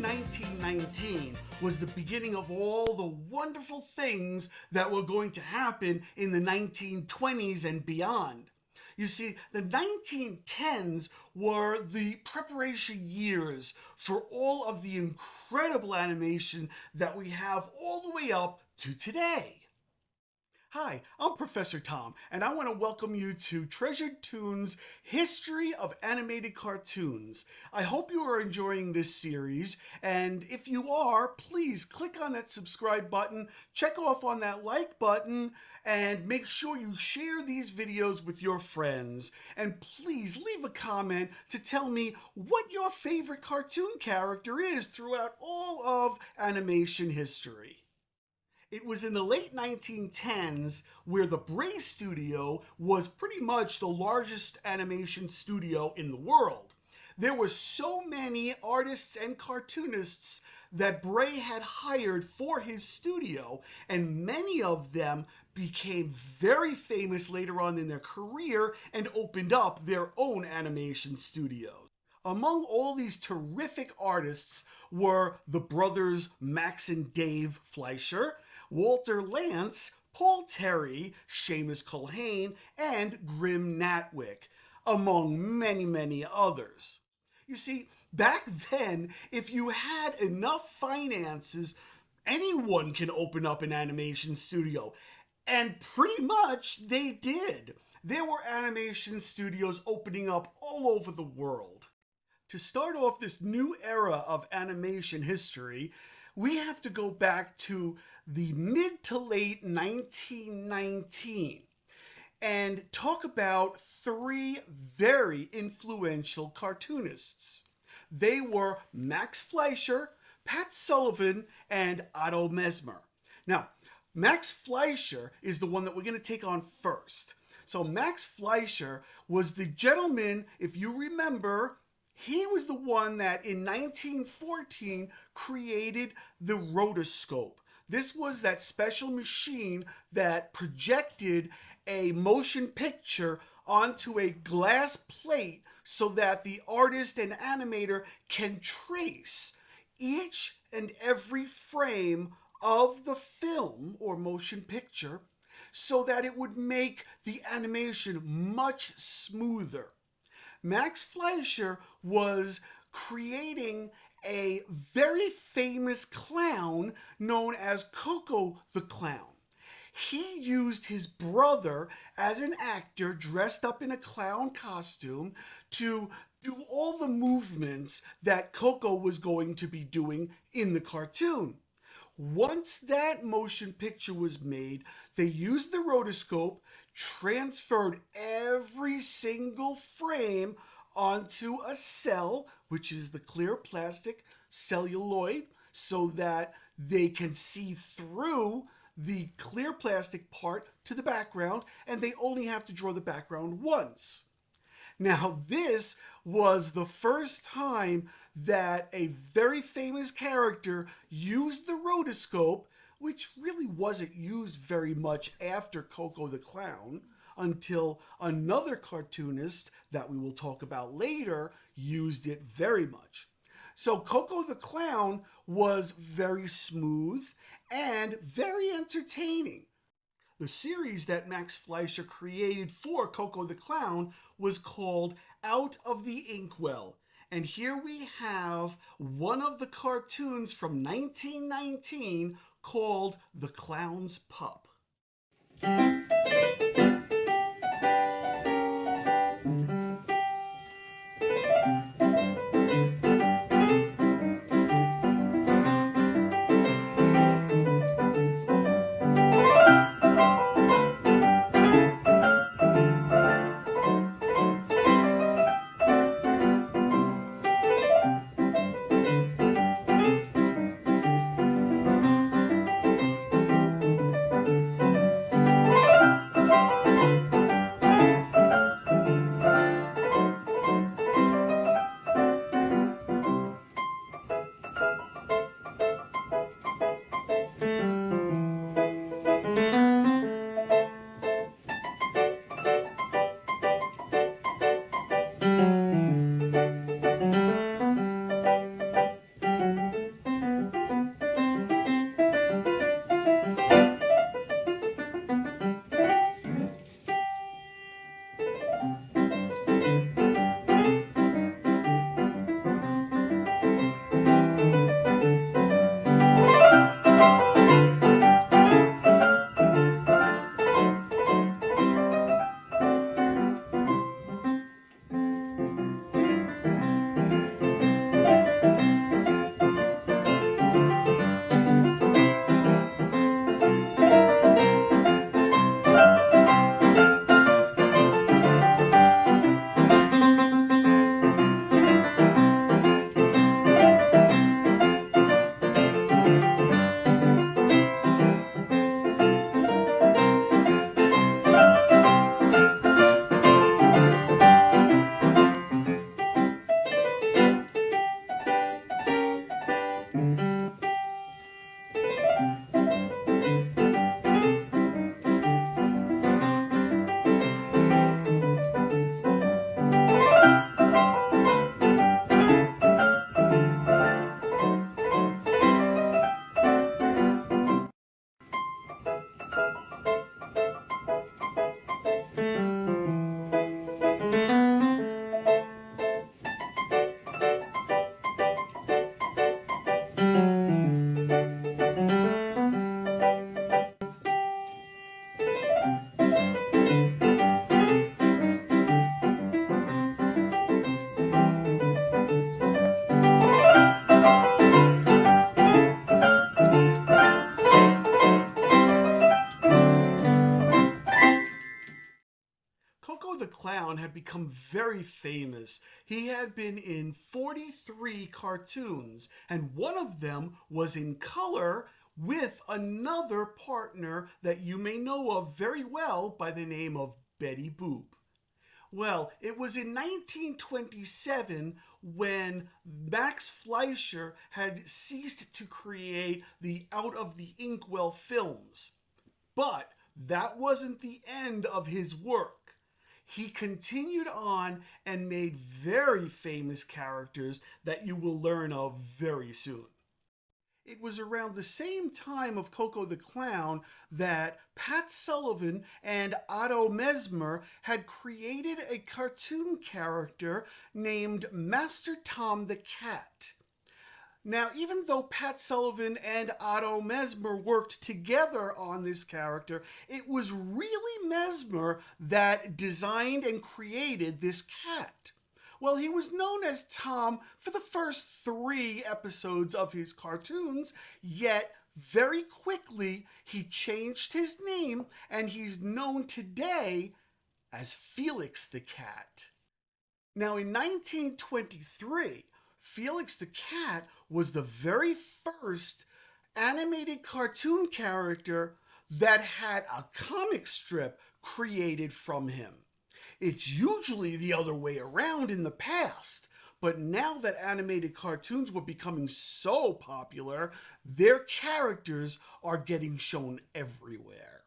1919 was the beginning of all the wonderful things that were going to happen in the 1920s and beyond. You see, the 1910s were the preparation years for all of the incredible animation that we have all the way up to today. Hi, I'm Professor Tom, and I want to welcome you to Treasured Toons History of Animated Cartoons. I hope you are enjoying this series, and if you are, please click on that subscribe button, check off on that like button, and make sure you share these videos with your friends. And please leave a comment to tell me what your favorite cartoon character is throughout all of animation history. It was in the late 1910s where the Bray studio was pretty much the largest animation studio in the world. There were so many artists and cartoonists that Bray had hired for his studio, and many of them became very famous later on in their career and opened up their own animation studios. Among all these terrific artists were the brothers Max and Dave Fleischer, Walter Lantz, Paul Terry, Seamus Culhane, and Grim Natwick, among many, many others. You see, back then, if you had enough finances, anyone can open up an animation studio. And pretty much they did. There were animation studios opening up all over the world. To start off this new era of animation history, we have to go back to the mid to late 1919 and talk about three very influential cartoonists. They were Max Fleischer, Pat Sullivan, and Otto Mesmer. Now, Max Fleischer is the one that we're going to take on first. So Max Fleischer was the gentleman, if you remember, he was the one that in 1914 created the rotoscope. This was that special machine that projected a motion picture onto a glass plate so that the artist and animator can trace each and every frame of the film or motion picture so that it would make the animation much smoother. Max Fleischer was creating a very famous clown known as Koko the Clown. He used his brother as an actor dressed up in a clown costume to do all the movements that Koko was going to be doing in the cartoon. Once that motion picture was made, they used the rotoscope, transferred every single frame onto a cell, which is the clear plastic celluloid, so that they can see through the clear plastic part to the background, and they only have to draw the background once. Now, this was the first time that a very famous character used the rotoscope, which really wasn't used very much after Koko the Clown, until another cartoonist that we will talk about later used it very much. So Koko the Clown was very smooth and very entertaining. The series that Max Fleischer created for Koko the Clown was called Out of the Inkwell. And here we have one of the cartoons from 1919 called The Clown's Pup. Clown had become very famous. He had been in 43 cartoons, and one of them was in color with another partner that you may know of very well by the name of Betty Boop. Well, it was in 1927 when Max Fleischer had ceased to create the Out of the Inkwell films. But that wasn't the end of his work. He continued on and made very famous characters that you will learn of very soon. It was around the same time of Koko the Clown that Pat Sullivan and Otto Mesmer had created a cartoon character named Master Tom the Cat. Now, even though Pat Sullivan and Otto Mesmer worked together on this character, it was really Mesmer that designed and created this cat. Well, he was known as Tom for the first 3 episodes of his cartoons, yet very quickly he changed his name and he's known today as Felix the Cat. Now, in 1923, Felix the Cat was the very first animated cartoon character that had a comic strip created from him. It's usually the other way around in the past, but now that animated cartoons were becoming so popular, their characters are getting shown everywhere.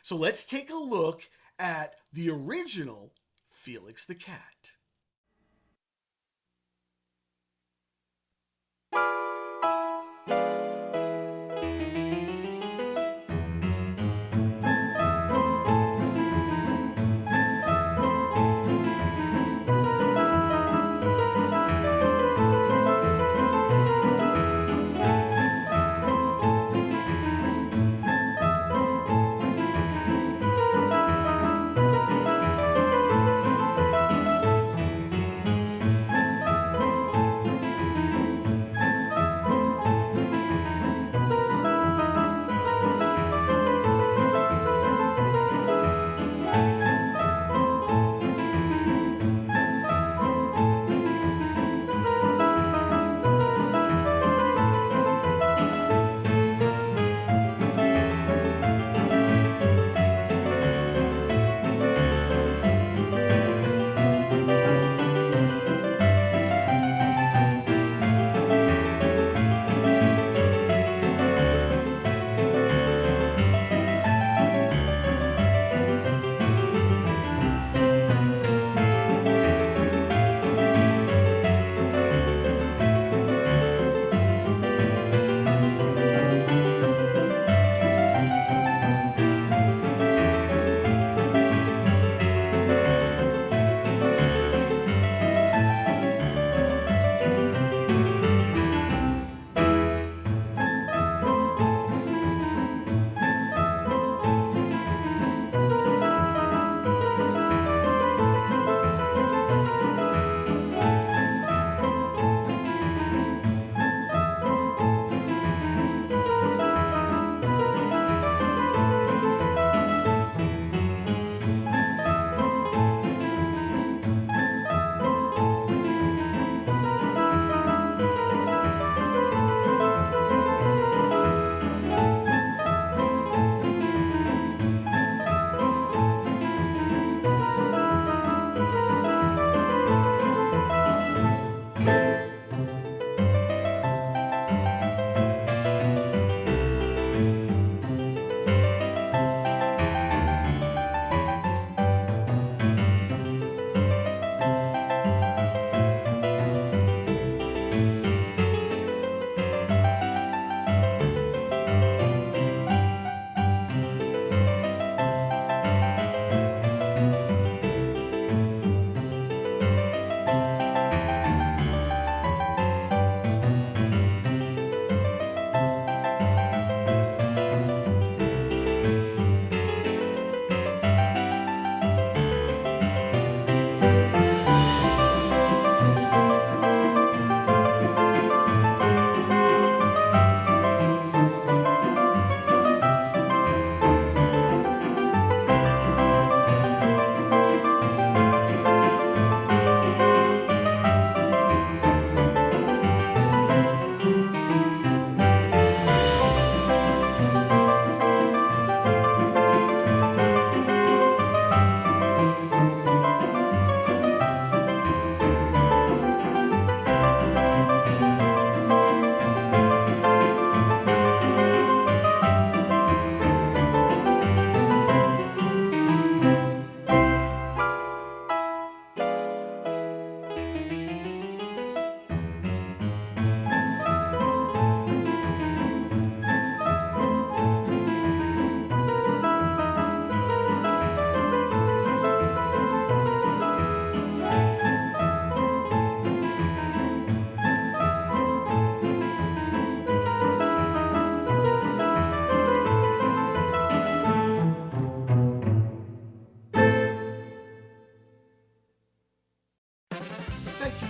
So let's take a look at the original Felix the Cat.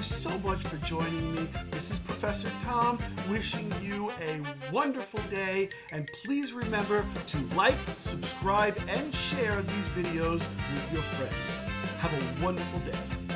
you so much for joining me. This is Professor Tom wishing you a wonderful day, and please remember to like, subscribe, and share these videos with your friends. Have a wonderful day.